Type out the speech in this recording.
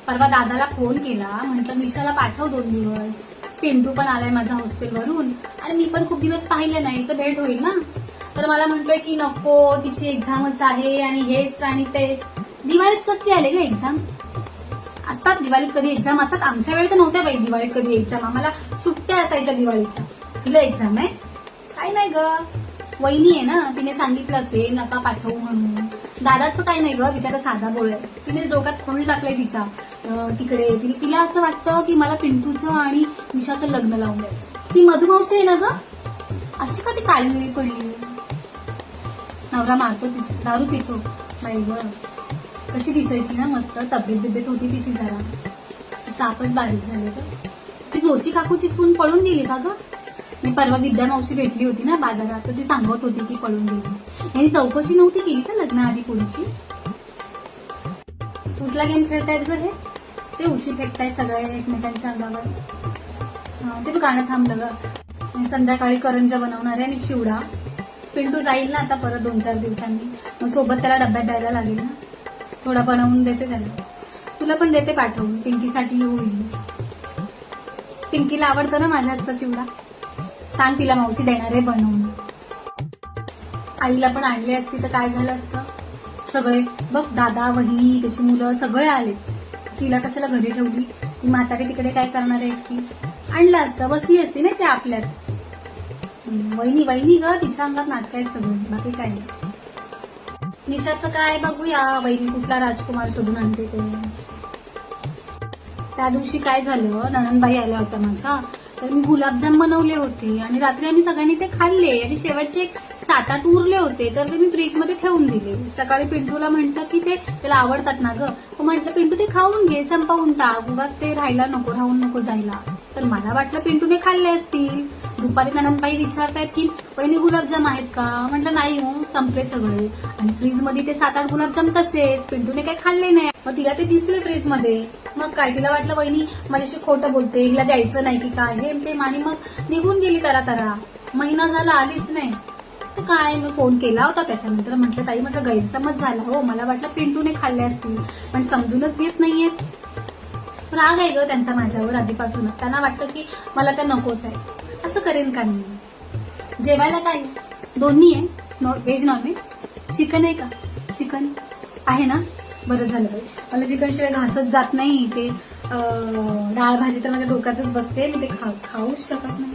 परवा दादाला फोन केला, म्हटलं निशाला पाठव 2 दिवस. पिंटू पण आलाय माझा हॉस्टेलवरून आणि मी पण खूप दिवस पाहिले नाही, तर भेट होईल ना. तर मला म्हटलंय की नको, तिची एक्झामच आहे आणि हेच आणि ते. दिवाळीत कसली आले ग एक्झाम? असतात दिवाळीत कधी एक्झाम असतात. आमच्या वेळी तर नव्हत्या बाई दिवाळीत कधी एक्झाम. आम्हाला सुट्ट्या असायच्या दिवाळीच्या. तिला एक्झाम आहे? काय नाही ग, वहिनी आहे ना, तिने सांगितलं असेल नका पाठवू म्हणून. दादाचं काय नाही ग, बिचारा साधा बोळ आहे. तिने डोक्यात खोल टाकलंय तिच्या तिकडे. तिला असं वाटतं की मला पिंटूचं आणि निशाचं लग्न लावून द्यायचं. ती मधुमावशी आहे ना ग, अशी का ती काळी पडली? नवरा मारतो, दारू पितो बाई ग. कशी दिसायची ना, मस्त तब्येत होती तिची जरा. सापच बारीक झाले ग. ती जोशी काकूची सून पळून गेली का ग? मी परवा विद्या मावशी भेटली होती ना बाजारात, तर ती सांगत होती की पळून गेली. यांनी चौकशी नव्हती केली का लग्नाआधी पुढची? कुठला गेम खेळतायत ग हे? ते उशी फेकतायत सगळे एकमेकांच्या अंगावर. ते गाणं थांबलं ग. संध्याकाळी करंजा बनवणार आहे आणि चिवडा. पिंटू जाईल ना आता परत 2-4 दिवसांनी, मग सोबत त्याला डब्यात द्यायला लागेल ना. थोडा बनवून देते त्याला. तुला पण देते पाठवून, पिंकीसाठी होईल. पिंकीला आवडतं ना माझ्या हातचा चिवडा. सांग तिला मावशी देणार आहे बनवून. आईला पण आणली असती तर काय झालं असतं. सगळे बघ, दादा वहिनी त्याची मुलं सगळे आले. तिला कशाला घरी ठेवली? ती म्हातारी तिकडे काय करणार आहे एकटी? आणलं असतं, बसली असती ना ते आपल्यात. वहिनी ग, तिच्या अंगात नाटक आहेत सगळं, बाकी काय नाही. निशाचं काय बघूया, वहिनी कुठला राजकुमार शोधून आणते ते. त्या दिवशी काय झालं, नणंदबाई आल्या होत्या माझ्या, तर मी गुलाबजाम बनवले होते आणि रात्री आम्ही सगळ्यांनी ते खाल्ले आणि शेवटचे एक 7-8 उरले होते, तर ते मी फ्रीजमध्ये ठेवून दिले. सकाळी पिंटूला म्हटलं की ते त्याला आवडतात ना ग, म्हटलं पिंटू ते खाऊन घे, संपवून टाक, उगाच ते राहून नको जायला. तर मला वाटलं पिंटूने खाल्ले असतील. दुपारी नणंदबाई विचारतायत की वहिनी गुलाबजाम आहेत का? म्हटलं नाही हो, संपले सगळे. आणि फ्रीजमध्ये ते 7-8 गुलाबजाम तसेच, पिंटूने काही खाल्ले नाही. मग तिला ते दिसले फ्रीजमध्ये. मग काय, तिला वाटलं वहिनी माझ्याशी खोटं बोलते, हिला द्यायचं नाही की काय हे ते. आणि मग निघून गेली तरा. महिना झाला आलीच नाही. तर काय, मी फोन केला होता त्याच्यानंतर, म्हटलं ताई माझा गैरसमज झाला हो, मला वाटलं पिंटूने खाल्ले असतील, पण समजूनच घेत नाहीयेत. राग आहे ग त्यांचा माझ्यावर आधीपासूनच. त्यांना वाटतं की मला त्या नकोच आहे. असं करेन का मी? जेवायला काय दोन्ही आहे, व्हेज नॉनव्हेज? चिकन आहे का? चिकन आहे ना, बरं झालं बाई. मला चिकन शिवाय घासत जात नाही. ते डाळ भाजी तर माझ्या डोक्यातच बसते, मी ते खाऊच शकत नाही.